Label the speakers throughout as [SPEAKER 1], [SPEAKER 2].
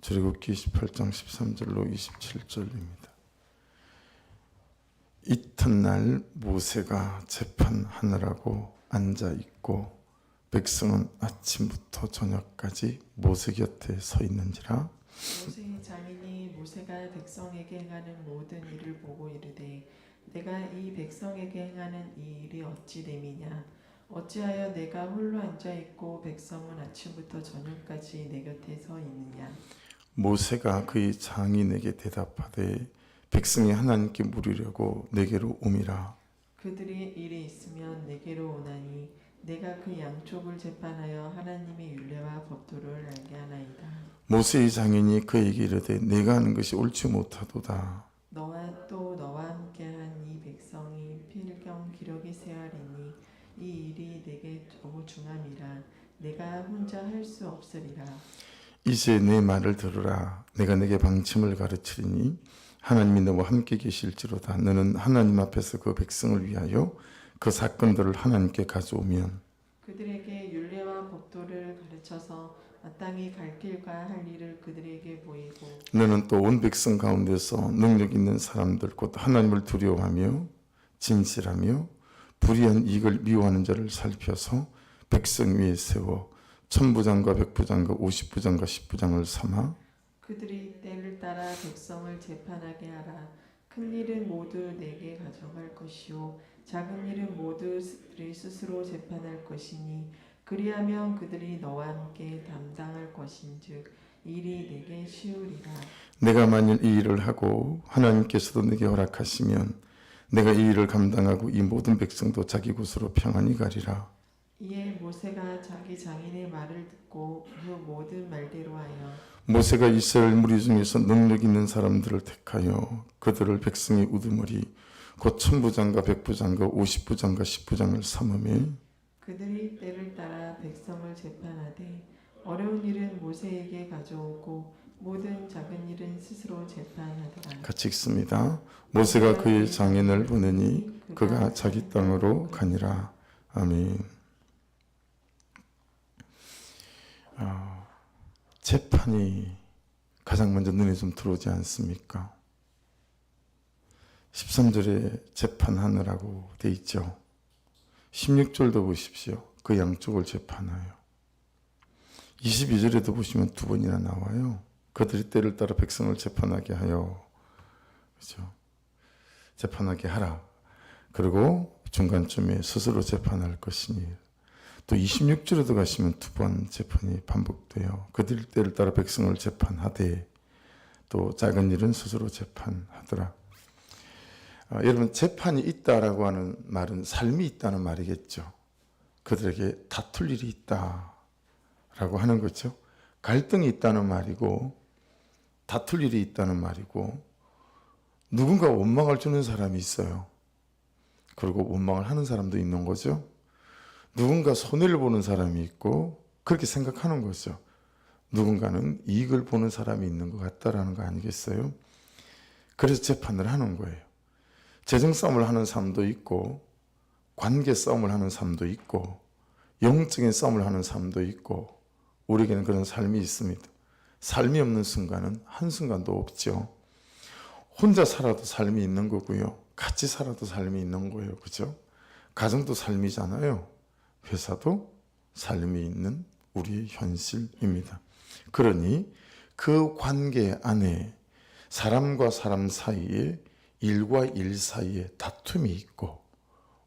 [SPEAKER 1] 출애굽기 28장 13절로 27절입니다. 이튿날 모세가 재판하느라고 앉아있고 백성은 아침부터 저녁까지 모세 곁에 서 있는지라.
[SPEAKER 2] 모세의 장인이 모세가 백성에게 행하는 모든 일을 보고 이르되 내가 이 백성에게 행하는 이 일이 어찌 됨이냐. 어찌하여 내가 홀로 앉아있고 백성은 아침부터 저녁까지 내 곁에 서 있느냐.
[SPEAKER 1] 모세가 그의 장인에게 대답하되 백성이 하나님께 물으려고 내게로 오미라.
[SPEAKER 2] 그들이 일이 있으면 내게로 오나니 내가 그 양쪽을 재판하여 하나님의 율례와 법도를 알게 하나이다.
[SPEAKER 1] 모세의 장인이 그에게 이르되 내가 하는 것이 옳지 못하도다.
[SPEAKER 2] 너와 또 너와 함께한 이 백성이 필경 기록이 세하리니 이 일이 내게 중함이라. 내가 혼자 할 수 없으리라.
[SPEAKER 1] 이제 내 말을 들으라. 내가 내게 방침을 가르치리니 하나님이 너와 함께 계실지로다. 너는 하나님 앞에서 그 백성을 위하여 그 사건들을 하나님께 가져오면
[SPEAKER 2] 그들에게 율례와 법도를 가르쳐서 마땅히 갈 길과 할 일을 그들에게 보이고
[SPEAKER 1] 너는 또 온 백성 가운데서 능력 있는 사람들 곧 하나님을 두려워하며 진실하며 불의한 이익을 미워하는 자를 살펴서 백성 위에 세워 천부장과 백부장과 50부장과 10부장을 삼아
[SPEAKER 2] 그들이 때를 따라 백성을 재판하게 하라. 큰 일은 모두 내게 가져갈 것이요 작은 일은 모두 그들이 스스로 재판할 것이니 그리하면 그들이 너와 함께 담당할 것인즉 일이 내게 쉬우리라.
[SPEAKER 1] 내가 만일 이 일을 하고 하나님께서도 내게 허락하시면 내가 이 일을 감당하고 이 모든 백성도 자기 곳으로 평안히 가리라.
[SPEAKER 2] 이에 모세가 자기 장인의 말을 듣고 그 모든 말대로 하여
[SPEAKER 1] 모세가 이스라엘 무리 중에서 능력 있는 사람들을 택하여 그들을 백성의 우두머리 곧 천부장과 백부장과 50부장과 10부장을 삼으며
[SPEAKER 2] 그들이 때를 따라 백성을 재판하되 어려운 일은 모세에게 가져오고 모든 작은 일은 스스로 재판하더라.
[SPEAKER 1] 같이 읽습니다. 모세가 그의 장인을 보내니 그가 자기 땅으로 가니라. 아멘. 재판이 가장 먼저 눈에 좀 들어오지 않습니까? 13절에 재판하느라고 돼 있죠. 16절도 보십시오. 그 양쪽을 재판하여. 22절에도 보시면 두 번이나 나와요. 그들이 때를 따라 백성을 재판하게 하여, 그렇죠? 재판하게 하라. 그리고 중간쯤에 스스로 재판할 것이니. 또 26절에도 가시면 두 번 재판이 반복돼요. 그들이 때를 따라 백성을 재판하되 또 작은 일은 스스로 재판하더라. 여러분, 재판이 있다라고 하는 말은 삶이 있다는 말이겠죠. 그들에게 다툴 일이 있다라고 하는 거죠. 갈등이 있다는 말이고 다툴 일이 있다는 말이고 누군가 원망을 주는 사람이 있어요. 그리고 원망을 하는 사람도 있는 거죠. 누군가 손해를 보는 사람이 있고 그렇게 생각하는 거죠. 누군가는 이익을 보는 사람이 있는 것 같다라는 거 아니겠어요? 그래서 재판을 하는 거예요. 재정 싸움을 하는 사람도 있고 관계 싸움을 하는 사람도 있고 영적인 싸움을 하는 사람도 있고 우리에게는 그런 삶이 있습니다. 삶이 없는 순간은 한순간도 없죠. 혼자 살아도 삶이 있는 거고요. 같이 살아도 삶이 있는 거예요. 그죠? 가정도 삶이잖아요. 회사도 삶이 있는 우리의 현실입니다. 그러니 그 관계 안에 사람과 사람 사이에 일과 일 사이에 다툼이 있고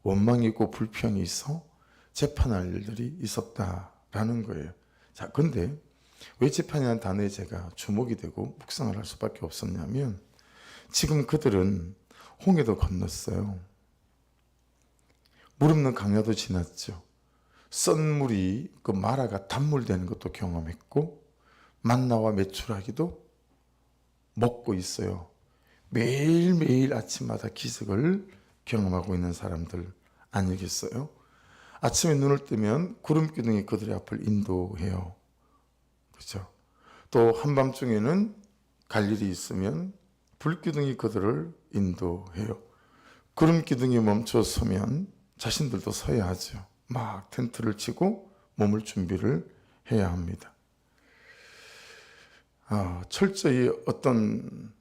[SPEAKER 1] 원망이 있고 불평이 있어 재판할 일들이 있었다라는 거예요. 자, 근데 왜 재판이라는 단어에 제가 주목이 되고 묵상을 할 수밖에 없었냐면 지금 그들은 홍해도 건넜어요. 물 없는 강야도 지났죠. 썬물이 그 마라가 단물 되는 것도 경험했고 만나와 메추라기도 먹고 있어요. 매일매일 아침마다 기적을 경험하고 있는 사람들 아니겠어요? 아침에 눈을 뜨면 구름기둥이 그들의 앞을 인도해요. 그렇죠? 또 한밤중에는 갈 일이 있으면 불기둥이 그들을 인도해요. 구름기둥이 멈춰 서면 자신들도 서야 하죠. 막 텐트를 치고 몸을 준비를 해야 합니다. 철저히 어떤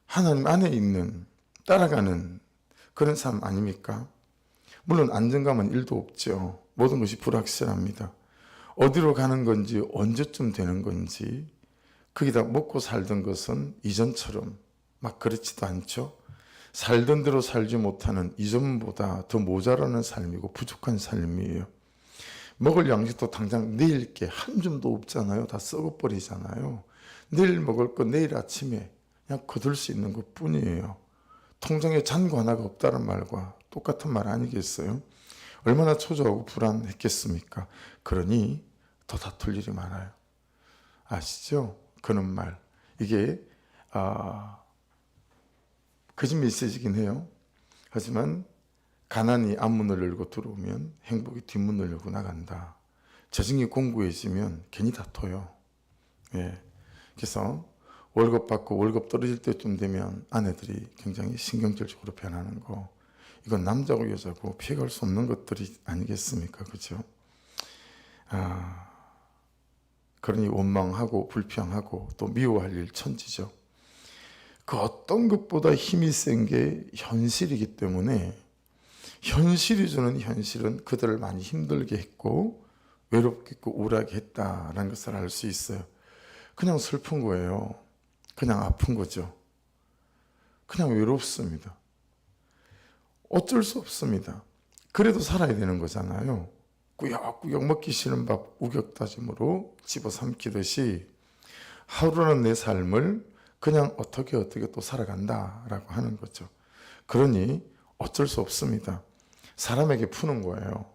[SPEAKER 1] 하나님 안에 있는 따라가는 그런 삶 아닙니까? 물론 안정감은 1도 없죠. 모든 것이 불확실합니다. 어디로 가는 건지 언제쯤 되는 건지 거기다 먹고 살던 것은 이전처럼 막 그렇지도 않죠. 살던 대로 살지 못하는 이전보다 더 모자라는 삶이고 부족한 삶이에요. 먹을 양식도 당장 내일 게 한 줌도 없잖아요. 다 썩어버리잖아요. 내일 먹을 거 내일 아침에 그냥 거둘 수 있는 것 뿐이에요. 통장에 잔고 하나가 없다는 말과 똑같은 말 아니겠어요? 얼마나 초조하고 불안했겠습니까? 그러니 더 다툴 일이 많아요. 아시죠? 그런 말. 이게 거짓 메시지긴 해요. 하지만 가난이 앞문을 열고 들어오면 행복이 뒷문을 열고 나간다. 재정이 공고해지면 괜히 다퉈요. 예. 그래서 월급 받고 월급 떨어질 때쯤 되면 아내들이 굉장히 신경질적으로 변하는 거, 이건 남자고 여자고 피해갈 수 없는 것들이 아니겠습니까? 그죠? 그러니 원망하고 불평하고 또 미워할 일 천지죠. 그 어떤 것보다 힘이 센 게 현실이기 때문에 현실이 주는 현실은 그들을 많이 힘들게 했고 외롭게 했고 우울하게 했다라는 것을 알 수 있어요. 그냥 슬픈 거예요. 그냥 아픈 거죠. 그냥 외롭습니다. 어쩔 수 없습니다. 그래도 살아야 되는 거잖아요. 꾸역꾸역 먹기 싫은 밥 우격다짐으로 집어삼키듯이 하루는 내 삶을 그냥 어떻게 또 살아간다라고 하는 거죠. 그러니 어쩔 수 없습니다. 사람에게 푸는 거예요.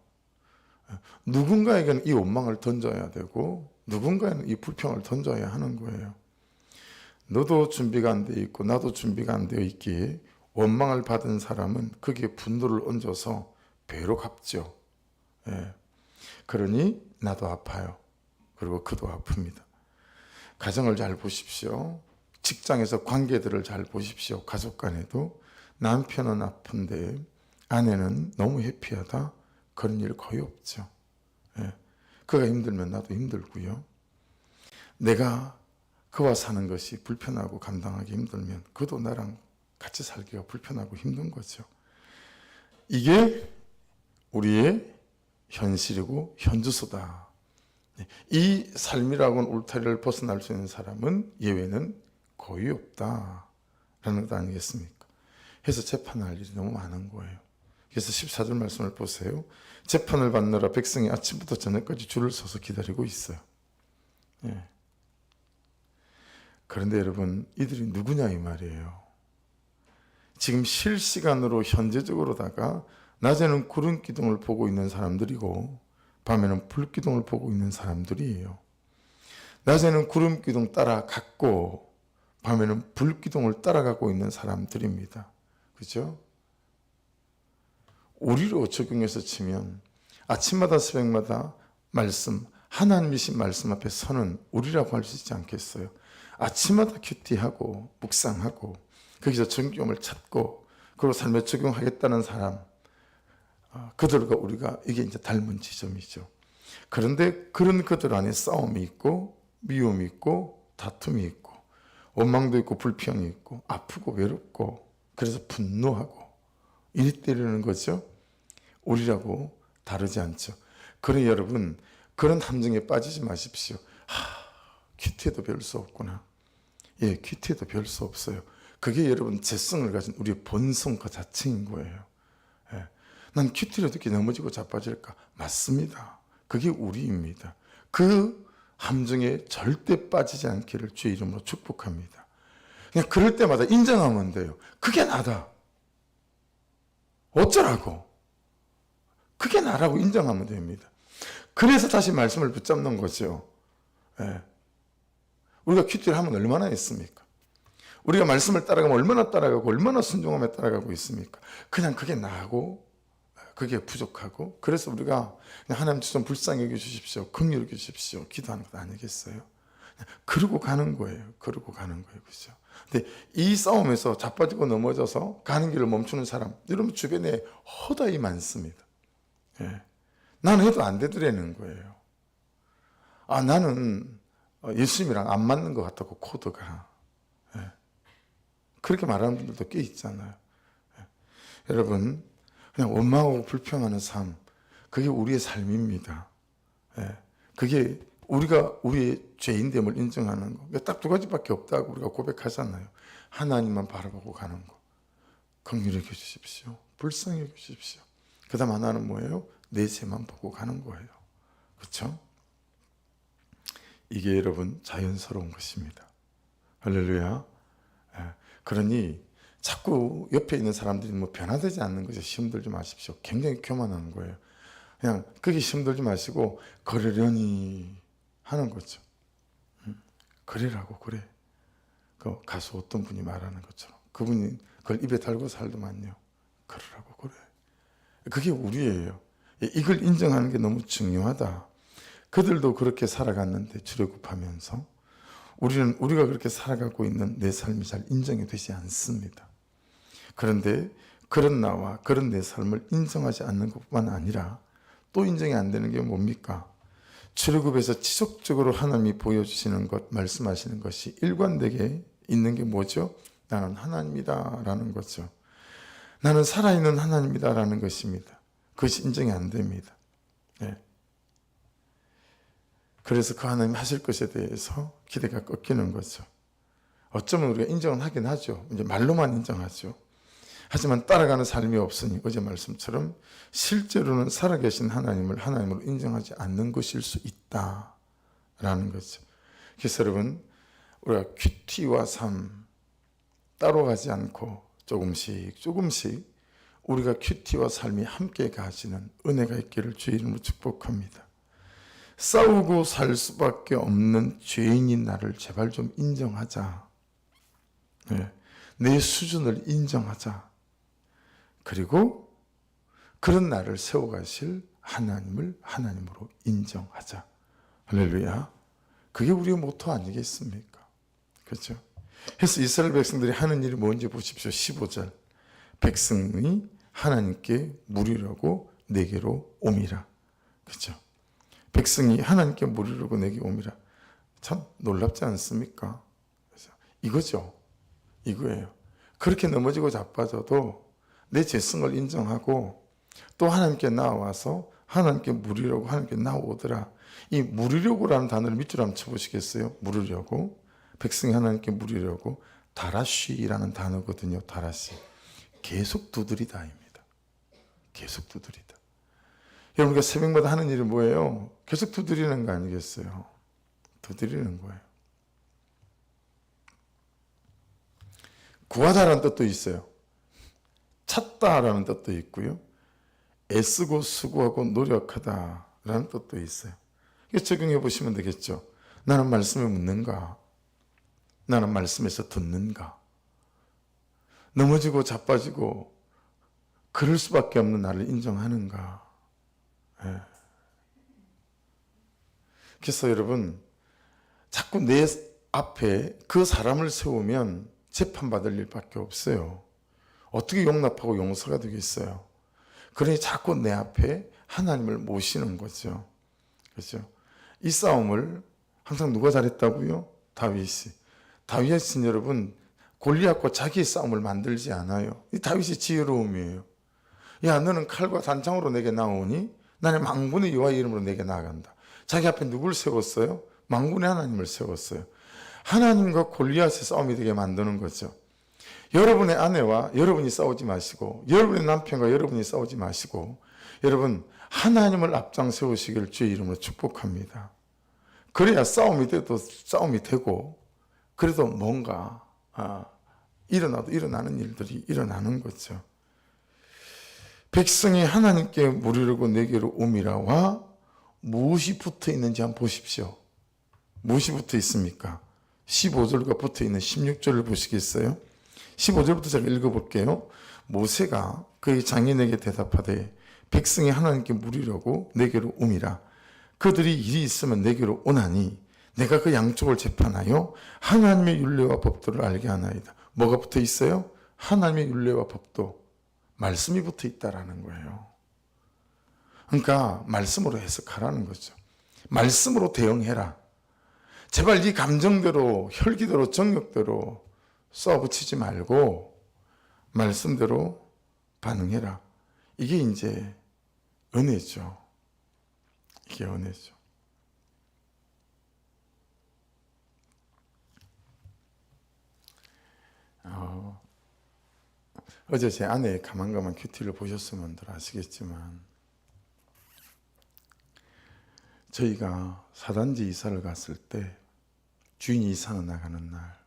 [SPEAKER 1] 누군가에게는 이 원망을 던져야 되고 누군가에는 이 불평을 던져야 하는 거예요. 너도 준비가 안 돼 있고 나도 준비가 안 되어 있기에 원망을 받은 사람은 거기에 분노를 얹어서 배로 갚죠. 예. 그러니 나도 아파요. 그리고 그도 아픕니다. 가정을 잘 보십시오. 직장에서 관계들을 잘 보십시오. 가족 간에도 남편은 아픈데 아내는 너무 해피하다. 그런 일 거의 없죠. 예. 그가 힘들면 나도 힘들고요. 내가 그와 사는 것이 불편하고 감당하기 힘들면 그도 나랑 같이 살기가 불편하고 힘든 거죠. 이게 우리의 현실이고 현주소다. 이 삶이라고는 울타리를 벗어날 수 있는 사람은 예외는 거의 없다라는 것 아니겠습니까? 해서 재판할 일이 너무 많은 거예요. 그래서 14절 말씀을 보세요. 재판을 받느라 백성이 아침부터 저녁까지 줄을 서서 기다리고 있어요. 예. 그런데 여러분, 이들이 누구냐 이 말이에요. 지금 실시간으로 현재적으로다가 낮에는 구름 기둥을 보고 있는 사람들이고 밤에는 불 기둥을 보고 있는 사람들이에요. 낮에는 구름 기둥 따라갔고 밤에는 불 기둥을 따라가고 있는 사람들입니다. 그죠? 우리로 적용해서 치면 아침마다 새벽마다 말씀, 하나님이신 말씀 앞에 서는 우리라고 할 수 있지 않겠어요? 아침마다 큐티하고 묵상하고 거기서 정교함을 찾고 그리고 삶에 적용하겠다는 사람, 그들과 우리가 이게 이제 닮은 지점이죠. 그런데 그런 그들 안에 싸움이 있고 미움이 있고 다툼이 있고 원망도 있고 불평이 있고 아프고 외롭고 그래서 분노하고 이리 때리는 거죠. 우리라고 다르지 않죠. 그러니 여러분, 그런 함정에 빠지지 마십시오. 큐티에도 별 수 없구나. 예, 큐티에도 별 수 없어요. 그게 여러분 재성을 가진 우리의 본성 그 자체인 거예요. 예. 난 큐티를 어떻게 넘어지고 자빠질까? 맞습니다. 그게 우리입니다. 그 함정에 절대 빠지지 않기를 주의 이름으로 축복합니다. 그냥 그럴 때마다 인정하면 돼요. 그게 나다. 어쩌라고? 그게 나라고 인정하면 됩니다. 그래서 다시 말씀을 붙잡는 거죠. 예. 우리가 큐티를 하면 얼마나 했습니까? 우리가 말씀을 따라가면 얼마나 따라가고 얼마나 순종하며 따라가고 있습니까? 그냥 그게 나하고 그게 부족하고 그래서 우리가 그냥 하나님 좀 불쌍히 여겨주십시오. 긍휼히 여겨주십시오. 기도하는 것 아니겠어요? 그러고 가는 거예요. 그러고 가는 거예요. 그죠? 근데 이 싸움에서 자빠지고 넘어져서 가는 길을 멈추는 사람, 여러분 주변에 허다히 많습니다. 예. 나는 해도 안 되더라는 거예요. 나는 예수님이랑 안 맞는 것 같다고 코드가. 그렇게 말하는 분들도 꽤 있잖아요. 여러분, 그냥 원망하고 불평하는 삶, 그게 우리의 삶입니다. 그게 우리가 우리의 죄인됨을 인정하는 거. 딱 두 가지밖에 없다고 우리가 고백하잖아요. 하나님만 바라보고 가는 거. 긍휼히 여겨 주십시오. 불쌍히 여겨 주십시오. 그 다음 하나는 뭐예요? 내 죄만 보고 가는 거예요. 그렇죠? 이게 여러분 자연스러운 것입니다. 할렐루야. 그러니 자꾸 옆에 있는 사람들이 뭐 변화되지 않는 것에 힘들지 마십시오. 굉장히 교만한 거예요. 그냥 그게 힘들지 마시고 그러려니 하는 거죠. 그래라고 그래. 그 가수 어떤 분이 말하는 것처럼 그분이 그걸 입에 달고 살더만요. 그러라고 그래. 그게 우리예요. 이걸 인정하는 게 너무 중요하다. 그들도 그렇게 살아갔는데 출애굽하면서 우리가 그렇게 살아가고 있는 내 삶이 잘 인정이 되지 않습니다. 그런데 그런 나와 그런 내 삶을 인정하지 않는 것뿐만 아니라 또 인정이 안 되는 게 뭡니까? 출애굽에서 지속적으로 하나님이 보여주시는 것, 말씀하시는 것이 일관되게 있는 게 뭐죠? 나는 하나님이다 라는 거죠. 나는 살아있는 하나님이다 라는 것입니다. 그것이 인정이 안 됩니다. 그래서 그 하나님 하실 것에 대해서 기대가 꺾이는 거죠. 어쩌면 우리가 인정은 하긴 하죠. 이제 말로만 인정하죠. 하지만 따라가는 삶이 없으니 어제 말씀처럼 실제로는 살아계신 하나님을 하나님으로 인정하지 않는 것일 수 있다라는 거죠. 그래서 여러분 우리가 큐티와 삶 따로 가지 않고 조금씩 우리가 큐티와 삶이 함께 가지는 은혜가 있기를 주의 이름으로 축복합니다. 싸우고 살 수밖에 없는 죄인인 나를 제발 좀 인정하자. 내 수준을 인정하자. 그리고 그런 나를 세워가실 하나님을 하나님으로 인정하자. 할렐루야. 그게 우리의 모토 아니겠습니까? 그렇죠? 그래서 이스라엘 백성들이 하는 일이 뭔지 보십시오. 15절. 백성이 하나님께 물으려고 내게로 오미라. 그렇죠? 백성이 하나님께 물으려고 내게 오미라. 참 놀랍지 않습니까? 그래서 이거죠. 이거예요. 그렇게 넘어지고 자빠져도 내 죄성을 인정하고 또 하나님께 나와서 하나님께 물으려고 하나님께 나오더라. 이 물으려고라는 단어를 밑줄 한번 쳐보시겠어요? 물으려고. 백성이 하나님께 물으려고. 다라쉬라는 단어거든요. 다라쉬. 계속 두드리다입니다. 계속 두드리다. 여러분과 새벽마다 하는 일이 뭐예요? 계속 두드리는 거 아니겠어요? 두드리는 거예요. 구하다라는 뜻도 있어요. 찾다라는 뜻도 있고요. 애쓰고 수고하고 노력하다라는 뜻도 있어요. 이거 적용해 보시면 되겠죠. 나는 말씀을 묻는가? 나는 말씀에서 듣는가? 넘어지고 자빠지고 그럴 수밖에 없는 나를 인정하는가? 그래서 여러분 자꾸 내 앞에 그 사람을 세우면 재판받을 일밖에 없어요. 어떻게 용납하고 용서가 되겠어요? 그러니 자꾸 내 앞에 하나님을 모시는 거죠. 그렇죠? 이 싸움을 항상 누가 잘했다고요? 다윗이. 다윗은 여러분 골리앗과 자기의 싸움을 만들지 않아요. 이 다윗의 지혜로움이에요. 야, 너는 칼과 단창으로 내게 나오니 나는 망군의 여호와 이름으로 내게 나아간다. 자기 앞에 누굴 세웠어요? 망군의 하나님을 세웠어요. 하나님과 골리앗의 싸움이 되게 만드는 거죠. 여러분의 아내와 여러분이 싸우지 마시고 여러분의 남편과 여러분이 싸우지 마시고 여러분 하나님을 앞장 세우시길 주의 이름으로 축복합니다. 그래야 싸움이 돼도 싸움이 되고 그래도 뭔가 일어나는 일들이 일어나는 거죠. 백성이 하나님께 물으려고 내게로 오미라와 무엇이 붙어 있는지 한번 보십시오. 무엇이 붙어 있습니까? 15절과 붙어 있는 16절을 보시겠어요? 15절부터 제가 읽어볼게요. 모세가 그의 장인에게 대답하되 백성이 하나님께 물으려고 내게로 오미라. 그들이 일이 있으면 내게로 오나니 내가 그 양쪽을 재판하여 하나님의 율례와 법도를 알게 하나이다. 뭐가 붙어 있어요? 하나님의 율례와 법도. 말씀이 붙어 있다라는 거예요. 그러니까 말씀으로 해석하라는 거죠. 말씀으로 대응해라. 제발 네 감정대로, 혈기대로, 정욕대로 쏘아붙이지 말고 말씀대로 반응해라. 이게 이제 은혜죠. 이게 은혜죠. 어제 제 아내의 가만가만 큐티를 보셨으면 아시겠지만 저희가 사단지 이사를 갔을 때 주인이 이사는 나가는 날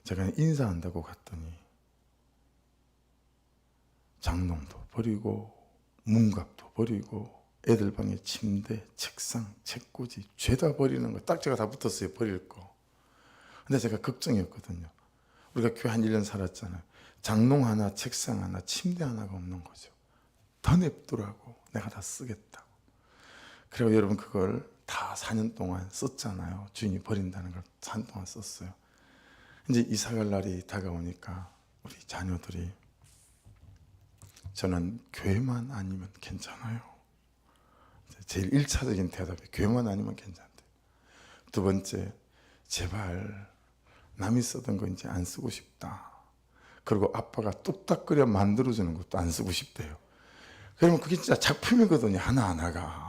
[SPEAKER 1] 제가 인사한다고 갔더니 장롱도 버리고 문갑도 버리고 애들 방에 침대, 책상, 책꽂이 죄다 버리는 거 딱지가 다 붙었어요. 버릴 거. 근데 제가 걱정이었거든요. 우리가 교회 한 1년 살았잖아요. 장롱 하나, 책상 하나, 침대 하나가 없는 거죠. 더 냅두라고. 내가 다 쓰겠다고. 그리고 여러분 그걸 다 4년 동안 썼잖아요. 주인이 버린다는 걸 4년 동안 썼어요. 이제 이사 갈 날이 다가오니까 우리 자녀들이 저는 교회만 아니면 괜찮아요. 제일 1차적인 대답이 교회만 아니면 괜찮대. 두 번째, 제발 남이 쓰던 거 이제 안 쓰고 싶다. 그리고 아빠가 뚝딱거려 만들어주는 것도 안 쓰고 싶대요. 그러면 그게 진짜 작품이거든요. 하나하나가.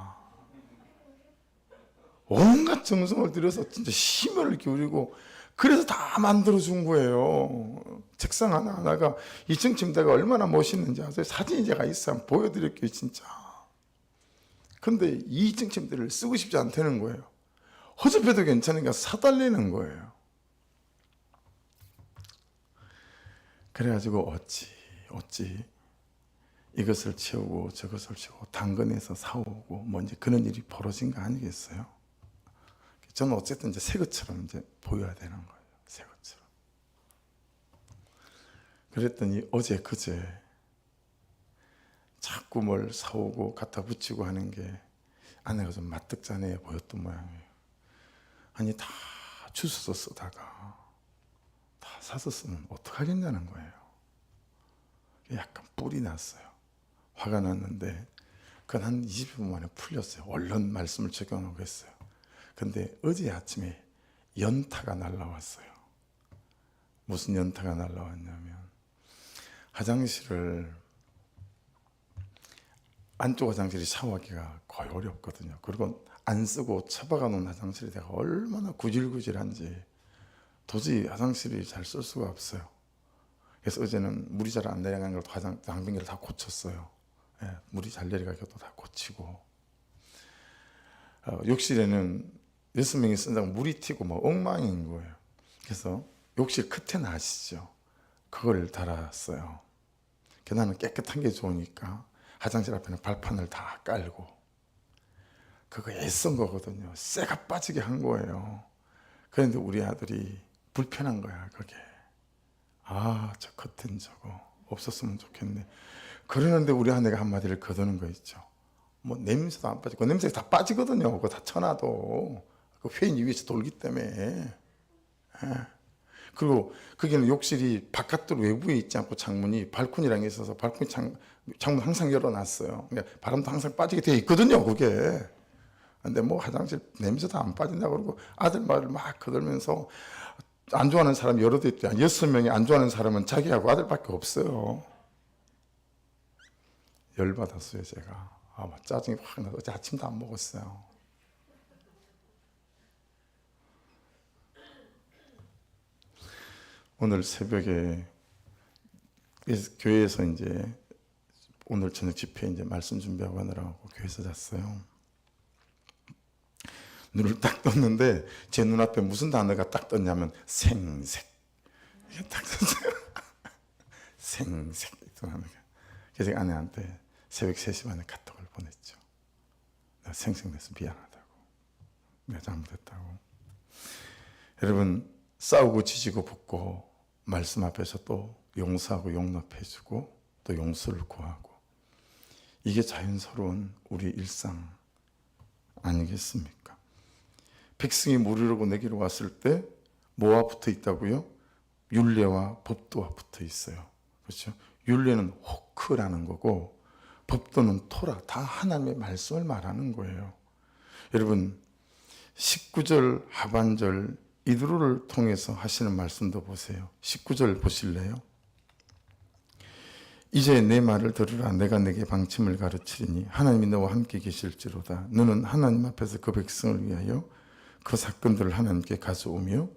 [SPEAKER 1] 온갖 정성을 들여서 진짜 힘을 기울이고 그래서 다 만들어준 거예요. 책상 하나하나가 2층 침대가 얼마나 멋있는지 아세요? 사진이 제가 있어요. 한번 보여드릴게요. 진짜. 근데 2층 침대를 쓰고 싶지 않다는 거예요. 허접해도 괜찮으니까 사달라는 거예요. 그래가지고 어찌 이것을 채우고 저것을 채우고 당근에서 사오고 뭐 이제 그런 일이 벌어진 거 아니겠어요? 저는 어쨌든 이제 새 것처럼 이제 보여야 되는 거예요. 새 것처럼. 그랬더니 그제 자꾸 뭘 사오고 갖다 붙이고 하는 게 아내가 좀 마뜩짠해 보였던 모양이에요. 아니 다 주워서 쓰다가 다 사서 쓰면 어떡하겠냐는 거예요. 약간 뿔이 났어요. 화가 났는데 그건 한 20분 만에 풀렸어요. 얼른 말씀을 적용하고 했어요. 근데 어제 아침에 연타가 날라왔어요. 무슨 연타가 날라왔냐면 안쪽 화장실이 샤워하기가 거의 어렵거든요. 그리고 안 쓰고 처박아 놓은 화장실이 내가 얼마나 구질구질한지 도저히 화장실이 잘 쓸 수가 없어요. 그래서 어제는 물이 잘 안 내려가는 걸 방변기를 다 고쳤어요. 예, 물이 잘 내려가게 다 고치고 욕실에는 6명이 쓴다고 물이 튀고 뭐 엉망인 거예요. 그래서 욕실 커튼 아시죠? 그걸 달았어요. 나는 깨끗한 게 좋으니까 화장실 앞에는 발판을 다 깔고 그거 애쓴 거거든요. 쇠가 빠지게 한 거예요. 그런데 우리 아들이 불편한 거야. 그게 저 커튼 저거 없었으면 좋겠네. 그러는데 우리 아내가 한마디를 거두는 거 있죠. 뭐 냄새도 안 빠지고 냄새가 다 빠지거든요. 그거 다 쳐놔도 그 회인 위에서 돌기 때문에. 그리고 거기는 욕실이 바깥으로 외부에 있지 않고 창문이 발코니랑 있어서 발코니 창문 항상 열어놨어요. 그러니까 바람도 항상 빠지게 되어 있거든요. 그게. 근데 뭐 화장실 냄새도 안 빠진다 그러고 아들 말을 막 거들면서 안 좋아하는 사람이 여러 대 있대. 6명이 안 좋아하는 사람은 자기하고 아들밖에 없어요. 열받았어요, 제가. 막 짜증이 확 나서 어제 아침도 안 먹었어요. 오늘 새벽에 교회에서 이제 오늘 저녁 집회 이제 말씀 준비하고 하느라고 교회에서 잤어요. 눈을 딱 떴는데 제 눈앞에 무슨 단어가 딱 떴냐면 생색. 이게 딱 떴어요. 생색. 그래서 아내한테 새벽 3시 반에 카톡을 보냈죠. 내가 생색내서 미안하다고. 내가 잘못했다고. 여러분 싸우고 지지고 볶고 말씀 앞에서 또 용서하고 용납해주고 또 용서를 구하고 이게 자연스러운 우리 일상 아니겠습니까? 백성이 물으려고 내게로 왔을 때 뭐와 붙어 있다고요? 율례와 법도와 붙어 있어요. 그렇죠? 율례는 호크라는 거고 법도는 토라, 다 하나님의 말씀을 말하는 거예요. 여러분 19절 하반절 이드로를 통해서 하시는 말씀도 보세요. 19절 보실래요? 이제 내 말을 들으라. 내가 내게 방침을 가르치리니 하나님이 너와 함께 계실지로다. 너는 하나님 앞에서 그 백성을 위하여 그 사건들을 하나님께 가져오며,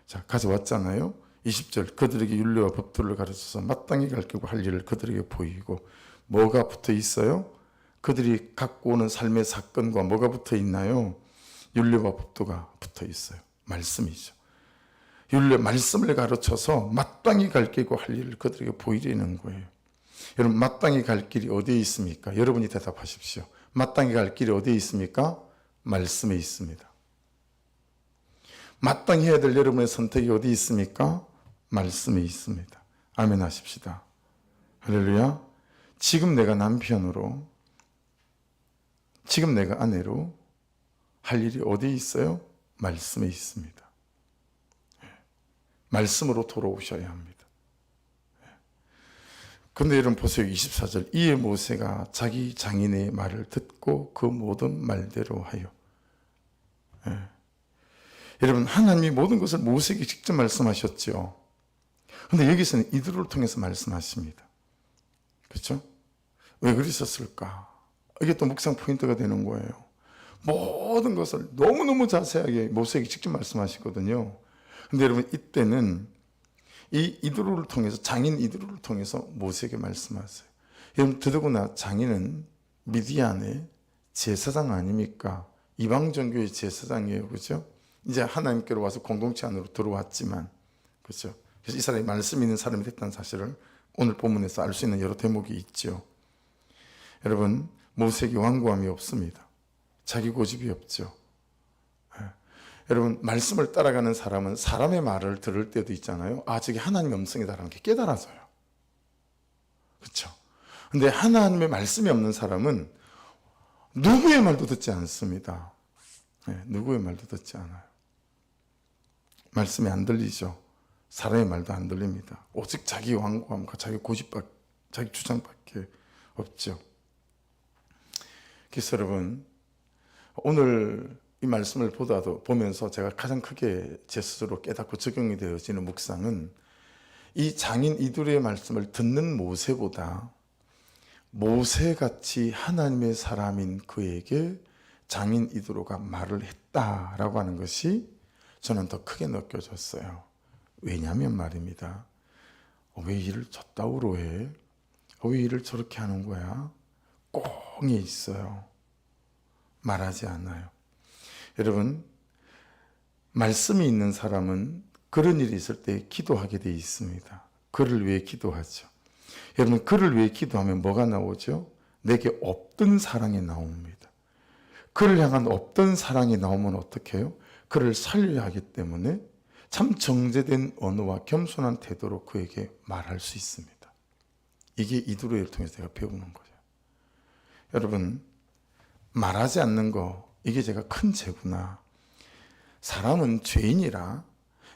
[SPEAKER 1] 자, 가져왔잖아요. 20절 그들에게 윤례와 법도를 가르쳐서 마땅히 가르치고 할 일을 그들에게 보이고. 뭐가 붙어 있어요? 그들이 갖고 오는 삶의 사건과 뭐가 붙어 있나요? 윤례와 법도가 붙어 있어요. 말씀이죠. 윤례 말씀을 가르쳐서 마땅히 갈 길고 할 일을 그들에게 보이려는 거예요. 여러분, 마땅히 갈 길이 어디에 있습니까? 여러분이 대답하십시오. 마땅히 갈 길이 어디에 있습니까? 말씀에 있습니다. 마땅히 해야 될 여러분의 선택이 어디 있습니까? 말씀에 있습니다. 아멘 하십시다. 할렐루야. 지금 내가 남편으로, 지금 내가 아내로 할 일이 어디에 있어요? 말씀에 있습니다. 말씀으로 돌아오셔야 합니다. 그런데 여러분 보세요. 24절 이에 모세가 자기 장인의 말을 듣고 그 모든 말대로 하여. 여러분, 하나님이 모든 것을 모세에게 직접 말씀하셨죠. 그런데 여기서는 이들을 통해서 말씀하십니다. 그렇죠? 왜 그러셨을까? 이게 또 묵상 포인트가 되는 거예요. 모든 것을 너무너무 자세하게 모세에게 직접 말씀하시거든요. 근데 여러분, 이때는 이 이드로를 통해서, 장인 이드로를 통해서 모세에게 말씀하세요. 여러분, 더더구나 장인은 미디안의 제사장 아닙니까? 이방 종교의 제사장이에요. 그죠? 이제 하나님께로 와서 공동체 안으로 들어왔지만, 그죠? 그래서 이 사람이 말씀 있는 사람이 됐다는 사실을 오늘 본문에서 알 수 있는 여러 대목이 있죠. 여러분, 모세에게 완고함이 없습니다. 자기 고집이 없죠. 여러분, 말씀을 따라가는 사람은 사람의 말을 들을 때도 있잖아요. 아, 저게 하나님의 음성이다라는 게 깨달아져요. 그렇죠? 근데 하나님의 말씀이 없는 사람은 누구의 말도 듣지 않습니다. 누구의 말도 듣지 않아요. 말씀이 안 들리죠. 사람의 말도 안 들립니다. 오직 자기 완고함과 자기 고집밖에, 자기 주장밖에 없죠. 그래서 여러분, 오늘 이 말씀을 보면서 제가 가장 크게 제 스스로 깨닫고 적용이 되어지는 묵상은, 이 장인 이드로의 말씀을 듣는 모세보다 모세같이 하나님의 사람인 그에게 장인 이드로가 말을 했다라고 하는 것이 저는 더 크게 느껴졌어요. 왜냐하면 말입니다. 왜 일을 저따위로 해? 왜 일을 저렇게 하는 거야? 꽁에 있어요. 말하지 않아요. 여러분, 말씀이 있는 사람은 그런 일이 있을 때 기도하게 돼 있습니다. 그를 위해 기도하죠. 여러분, 그를 위해 기도하면 뭐가 나오죠? 내게 없던 사랑이 나옵니다. 그를 향한 없던 사랑이 나오면 어떻게 해요? 그를 살려야 하기 때문에 참 정제된 언어와 겸손한 태도로 그에게 말할 수 있습니다. 이게 이드로를 통해서 제가 배우는 거죠. 여러분, 말하지 않는 거, 이게 제가 큰 죄구나. 사람은 죄인이라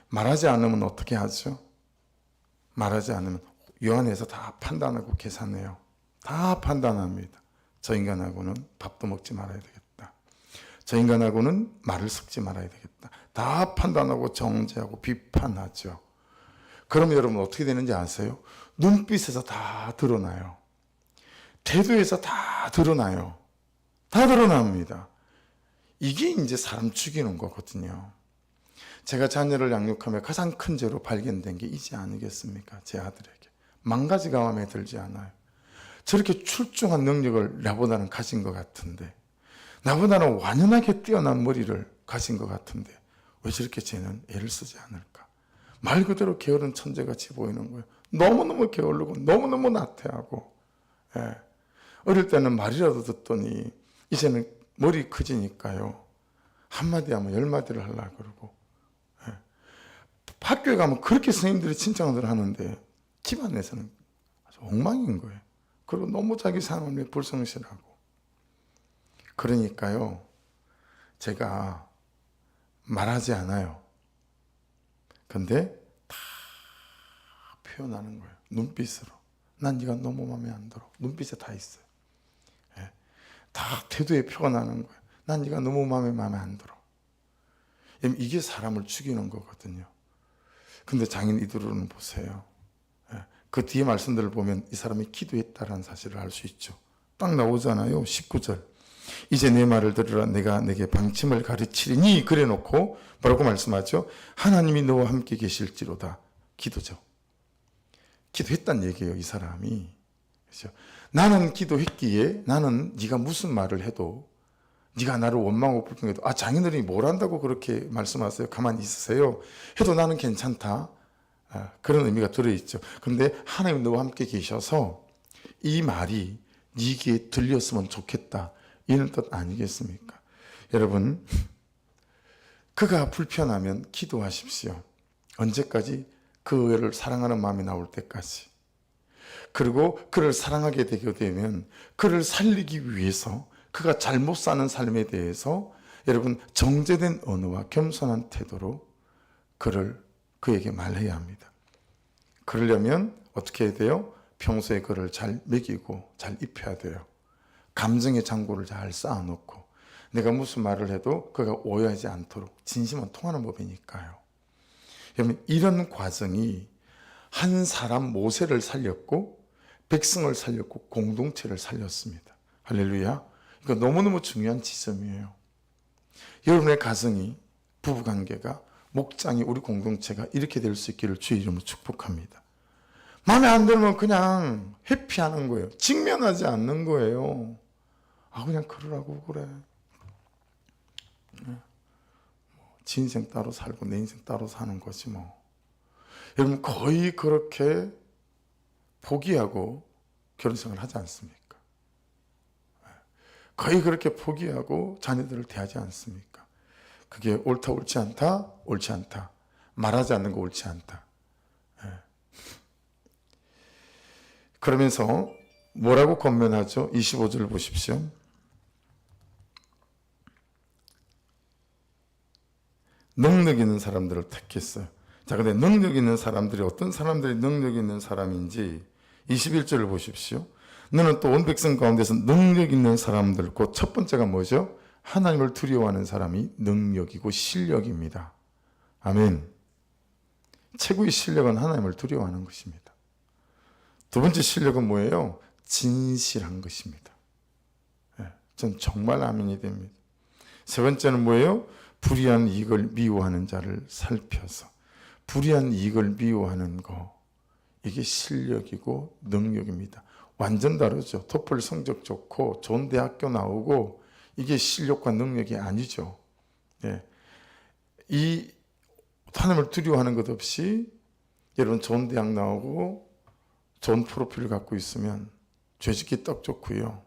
[SPEAKER 1] 말하지 않으면 어떻게 하죠? 말하지 않으면 요 안에서 다 판단하고 계산해요. 다 판단합니다. 저 인간하고는 밥도 먹지 말아야 되겠다. 저 인간하고는 말을 섞지 말아야 되겠다. 다 판단하고 정죄하고 비판하죠. 그러면 여러분 어떻게 되는지 아세요? 눈빛에서 다 드러나요. 태도에서 다 드러나요. 다 드러납니다. 이게 이제 사람 죽이는 거거든요. 제가 자녀를 양육하며 가장 큰 죄로 발견된 게 이지 아니겠습니까? 제 아들에게. 망가지가 마음에 들지 않아요. 저렇게 출중한 능력을 나보다는 가진 것 같은데, 나보다는 완연하게 뛰어난 머리를 가진 것 같은데 왜 저렇게 쟤는 애를 쓰지 않을까? 말 그대로 게으른 천재같이 보이는 거예요. 너무너무 게으르고 너무너무 나태하고. 어릴 때는 말이라도 듣더니 이제는 머리 크지니까요. 한마디 하면 10마디를 하려고 그러고. 학교에 가면 그렇게 선생님들이 칭찬을 하는데 집안에서는 아주 엉망인 거예요. 그리고 너무 자기 삶에 불성실하고. 그러니까요, 제가 말하지 않아요. 근데 다 표현하는 거예요. 눈빛으로. 난 네가 너무 마음에 안 들어. 눈빛에 다 있어요. 다 태도에 표현하는 거예요. 난 네가 너무 마음에 안 들어. 이게 사람을 죽이는 거거든요. 근데 장인 이두로는 보세요. 그 뒤에 말씀들을 보면 이 사람이 기도했다라는 사실을 알 수 있죠. 딱 나오잖아요. 19절. 이제 내 말을 들으라. 내가 내게 방침을 가르치리니. 그래 놓고 뭐라고 말씀하죠? 하나님이 너와 함께 계실지로다. 기도죠. 기도했단 얘기예요, 이 사람이. 그렇죠? 나는 기도했기에 나는 네가 무슨 말을 해도, 네가 나를 원망하고 불평해도, 장인어른이 뭘 한다고 그렇게 말씀하세요? 가만히 있으세요. 해도 나는 괜찮다. 그런 의미가 들어있죠. 그런데 하나님 너와 함께 계셔서 이 말이 네 귀에 들렸으면 좋겠다, 이런 뜻 아니겠습니까? 여러분, 그가 불편하면 기도하십시오. 언제까지? 그를 사랑하는 마음이 나올 때까지. 그리고 그를 사랑하게 되게 되면 그를 살리기 위해서, 그가 잘못 사는 삶에 대해서 여러분 정제된 언어와 겸손한 태도로 그에게 말해야 합니다. 그러려면 어떻게 해야 돼요? 평소에 그를 잘 먹이고 잘 입혀야 돼요. 감정의 장구를 잘 쌓아놓고 내가 무슨 말을 해도 그가 오해하지 않도록, 진심은 통하는 법이니까요. 여러분, 이런 과정이 한 사람 모세를 살렸고 백성을 살렸고 공동체를 살렸습니다. 할렐루야. 이거 너무너무 중요한 지점이에요. 여러분의 가정이, 부부관계가, 목장이, 우리 공동체가 이렇게 될 수 있기를 주의 이름으로 축복합니다. 마음에 안 들면 그냥 회피하는 거예요. 직면하지 않는 거예요. 그냥 그러라고 그래. 지 인생 따로 살고 내 인생 따로 사는 거지 뭐. 여러분, 거의 그렇게 포기하고 결혼생활을 하지 않습니까? 거의 그렇게 포기하고 자녀들을 대하지 않습니까? 그게 옳다 옳지 않다, 옳지 않다. 말하지 않는 거 옳지 않다. 그러면서 뭐라고 권면하죠? 25절 보십시오. 능력 있는 사람들을 택했어요. 자, 근데 능력 있는 사람들이 어떤 사람들이 능력 있는 사람인지 21절을 보십시오. 너는 또 온 백성 가운데서 능력 있는 사람들, 곧 첫 번째가 뭐죠? 하나님을 두려워하는 사람이 능력이고 실력입니다. 아멘. 최고의 실력은 하나님을 두려워하는 것입니다. 두 번째 실력은 뭐예요? 진실한 것입니다. 전 정말 아멘이 됩니다. 세 번째는 뭐예요? 불의한 이익을 미워하는 자를 살펴서. 불의한 이익을 미워하는 거, 이게 실력이고 능력입니다. 완전 다르죠. 토플 성적 좋고 좋은 대학교 나오고 이게 실력과 능력이 아니죠. 이 하나님을 두려워하는 것 없이 여러분 좋은 대학 나오고 좋은 프로필을 갖고 있으면 죄짓기 딱 좋고요.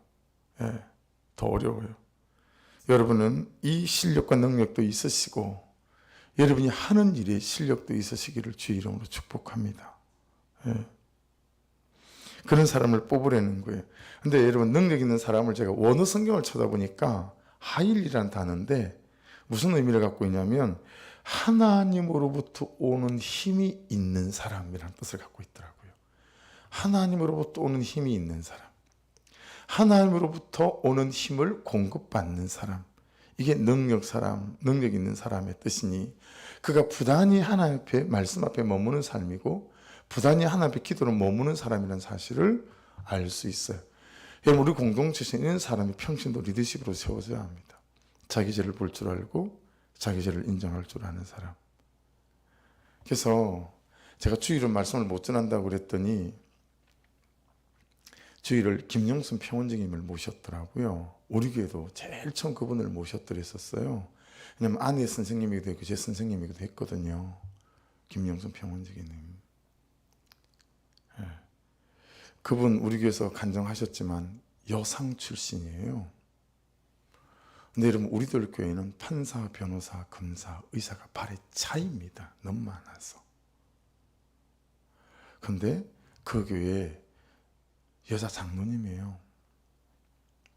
[SPEAKER 1] 더 어려워요. 여러분은 이 실력과 능력도 있으시고 여러분이 하는 일에 실력도 있으시기를 주의 이름으로 축복합니다. 그런 사람을 뽑으려는 거예요. 근데 여러분, 능력 있는 사람을 제가 원어 성경을 찾아보니까 하일이라는 단어인데 무슨 의미를 갖고 있냐면 하나님으로부터 오는 힘이 있는 사람이라는 뜻을 갖고 있더라고요. 하나님으로부터 오는 힘이 있는 사람, 하나님으로부터 오는 힘을 공급받는 사람, 이게 능력 있는 사람의 뜻이니 그가 부단히 하나님 앞에, 말씀 앞에 머무는 삶이고 부단히 하나님 앞에 기도로 머무는 사람이라는 사실을 알 수 있어요. 여러분, 우리 공동체에 있는 사람이 평신도 리더십으로 세워져야 합니다. 자기 죄를 볼 줄 알고 자기 죄를 인정할 줄 아는 사람. 그래서 제가 주일은 말씀을 못 전한다고 그랬더니 주일을 김영순 평원장님을 모셨더라고요. 우리 교회도 제일 처음 그분을 모셨더랬었어요. 왜냐면 아내 선생님이기도 했고 제 선생님이기도 했거든요. 김영순 평원장님. 그분 우리 교회에서 간증하셨지만 여상 출신이에요. 근데 여러분, 우리들 교회는 판사, 변호사, 검사, 의사가 발에 차입니다. 너무 많아서. 근데 그 교회에 여자 장로님이에요.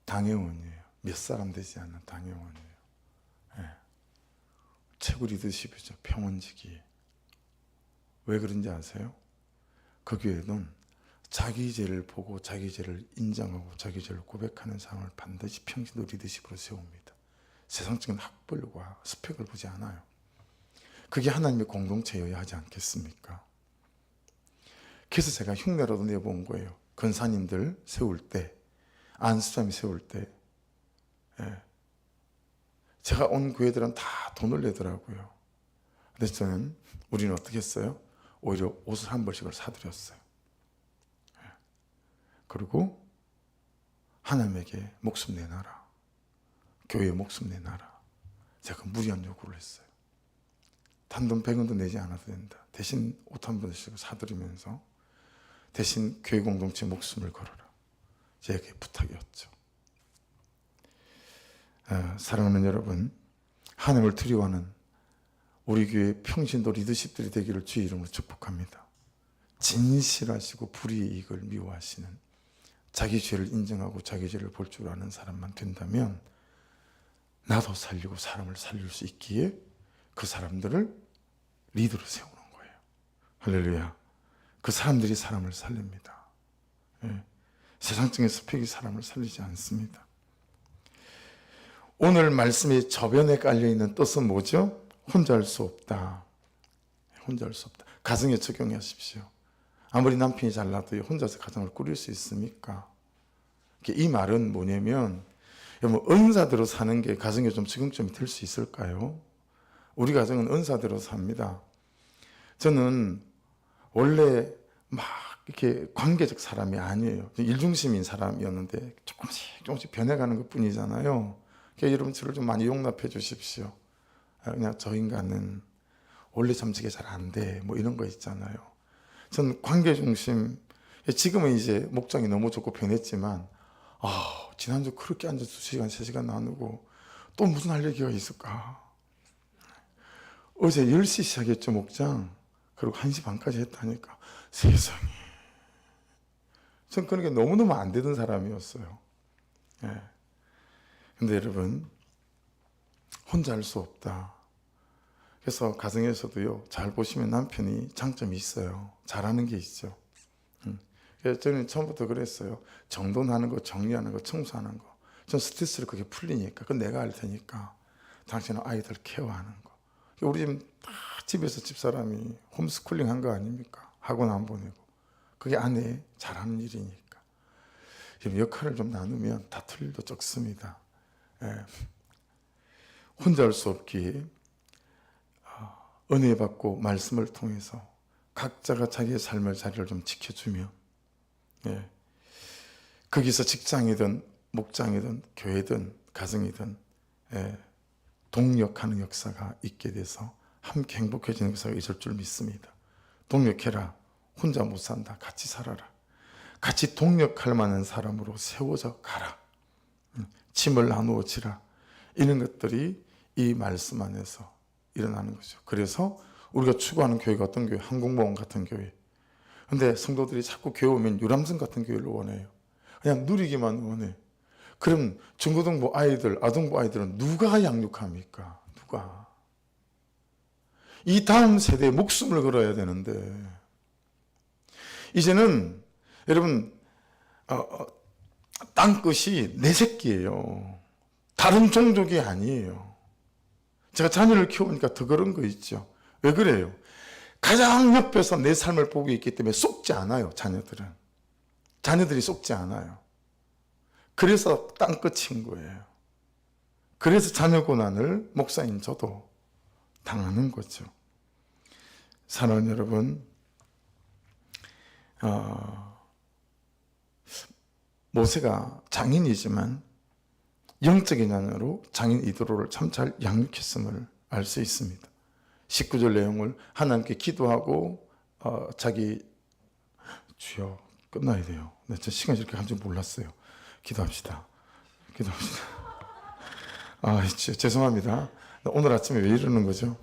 [SPEAKER 1] 당회원이에요. 몇 사람 되지 않는 당회원이에요. 최고 리더십이죠. 평원직이. 왜 그런지 아세요? 그 교회는 자기 죄를 보고 자기 죄를 인정하고 자기 죄를 고백하는 사람을 반드시 평신도 리더십으로 세웁니다. 세상적인 학벌과 스펙을 보지 않아요. 그게 하나님의 공동체여야 하지 않겠습니까? 그래서 제가 흉내라도 내본 거예요. 근사님들 세울 때, 안수장이 세울 때, 제가 온 교회들은 다 돈을 내더라고요. 근데 저는, 우리는 어떻게 했어요? 오히려 옷을 한 벌씩을 사드렸어요. 그리고 하나님에게 목숨 내놔라. 교회에 목숨 내놔라. 제가 무리한 요구를 했어요. 단돈 100원도 내지 않아도 된다. 대신 옷 한 벌씩 사드리면서 대신 교회 공동체 목숨을 걸어라. 제게 부탁이었죠. 사랑하는 여러분, 하나님을 두려워하는 우리 교회 평신도 리더십들이 되기를 주의 이름으로 축복합니다. 진실하시고 불이익을 미워하시는, 자기 죄를 인정하고 자기 죄를 볼 줄 아는 사람만 된다면 나도 살리고 사람을 살릴 수 있기에 그 사람들을 리더로 세우는 거예요. 할렐루야. 그 사람들이 사람을 살립니다. 세상적인 스펙이 사람을 살리지 않습니다. 오늘 말씀의 저변에 깔려있는 뜻은 뭐죠? 혼자 할 수 없다. 혼자 할 수 없다. 가정에 적용하십시오. 아무리 남편이 잘나도 혼자서 가정을 꾸릴 수 있습니까? 이 말은 뭐냐면, 은사대로 사는 게 가정에 좀 적용점이 될 수 있을까요? 우리 가정은 은사대로 삽니다. 저는 원래 막 이렇게 관계적 사람이 아니에요. 일중심인 사람이었는데 조금씩 변해가는 것 뿐이잖아요. 그러니까 여러분 저를 좀 많이 용납해 주십시오. 그냥 저 인간은 원래 점치기 잘 안 돼. 뭐 이런 거 있잖아요. 저는 관계 중심, 지금은 이제 목장이 너무 좋고 변했지만, 지난주 그렇게 앉아서 2시간, 3시간 나누고 또 무슨 할 얘기가 있을까? 어제 10시 시작했죠, 목장. 그리고 1시 반까지 했다니까. 세상에. 전 그런 게 너무너무 안 되던 사람이었어요. 근데 여러분, 혼자 할 수 없다. 그래서 가정에서도요, 잘 보시면 남편이 장점이 있어요. 잘하는 게 있죠. 그래서 저는 처음부터 그랬어요. 정돈하는 거, 정리하는 거, 청소하는 거. 전 스트레스를 그게 풀리니까. 그건 내가 할 테니까. 당신은 아이들 케어하는 거. 우리 집 다 집에서 집사람이 홈스쿨링 한 거 아닙니까? 학원 안 보내고. 그게 아내 잘하는 일이니까. 역할을 좀 나누면 다툴 일도 적습니다. 혼자 할 수 없기에 은혜 받고 말씀을 통해서 각자가 자기의 삶의 자리를 좀 지켜주면, 거기서 직장이든 목장이든 교회든 가정이든 동력하는 역사가 있게 돼서 함께 행복해지는 역사가 있을 줄 믿습니다. 동력해라. 혼자 못 산다. 같이 살아라. 같이 동력할 만한 사람으로 세워져 가라. 짐을 나누어 지라. 이런 것들이 이 말씀 안에서 일어나는 거죠. 그래서 우리가 추구하는 교회가 어떤 교회? 한국모험 같은 교회. 근데 성도들이 자꾸 교회 오면 유람선 같은 교회를 원해요. 그냥 누리기만 원해. 그럼 중고등부 아이들, 아동부 아이들은 누가 양육합니까? 누가? 이 다음 세대에 목숨을 걸어야 되는데, 이제는 여러분 땅끝이 내 새끼예요. 다른 종족이 아니에요. 제가 자녀를 키우니까 더 그런 거 있죠. 왜 그래요? 가장 옆에서 내 삶을 보고 있기 때문에 속지 않아요. 자녀들이 속지 않아요. 그래서 땅끝인 거예요. 그래서 자녀 고난을 목사인 저도 당하는 거죠. 사랑하는 여러분, 모세가 장인이지만 영적인 자녀로 장인 이드로를 참 잘 양육했음을 알 수 있습니다. 19절 내용을 하나님께 기도하고 자기 주여 끝나야 돼요. 네, 저 시간이 이렇게 간 줄 몰랐어요. 기도합시다. 죄송합니다. 오늘 아침에 왜 이러는 거죠?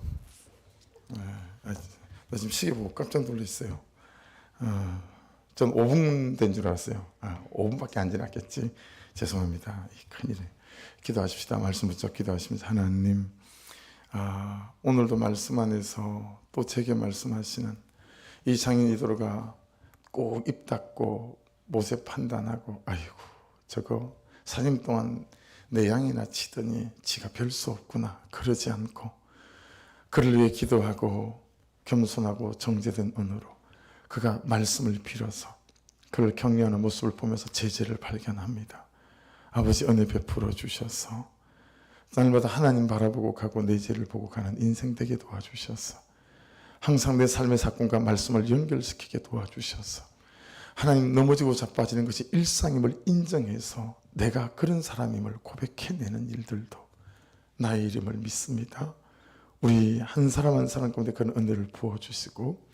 [SPEAKER 1] 나 지금 시계 보고 깜짝 놀랐어요. 전 5분 된 줄 알았어요. 5분밖에 안 지났겠지. 죄송합니다. 큰일이에요. 기도하십시다. 말씀 붙잡고 기도하시면서, 하나님, 오늘도 말씀 안에서 또 제게 말씀하시는 이 장인 이도로가 꼭 입 닫고 모세 판단하고, 아이고 저거 4년 동안 내 양이나 치더니 지가 별 수 없구나, 그러지 않고 그를 위해 기도하고 겸손하고 정제된 은으로 그가 말씀을 빌어서 그를 격려하는 모습을 보면서 제재를 발견합니다. 아버지 은혜 베풀어 주셔서 날마다 하나님 바라보고 가고 내 죄를 보고 가는 인생 되게 도와주셔서 항상 내 삶의 사건과 말씀을 연결시키게 도와주셔서 하나님 넘어지고 자빠지는 것이 일상임을 인정해서 내가 그런 사람임을 고백해내는 일들도 나의 이름을 믿습니다. 우리 한 사람 한 사람 가운데 그런 은혜를 부어주시고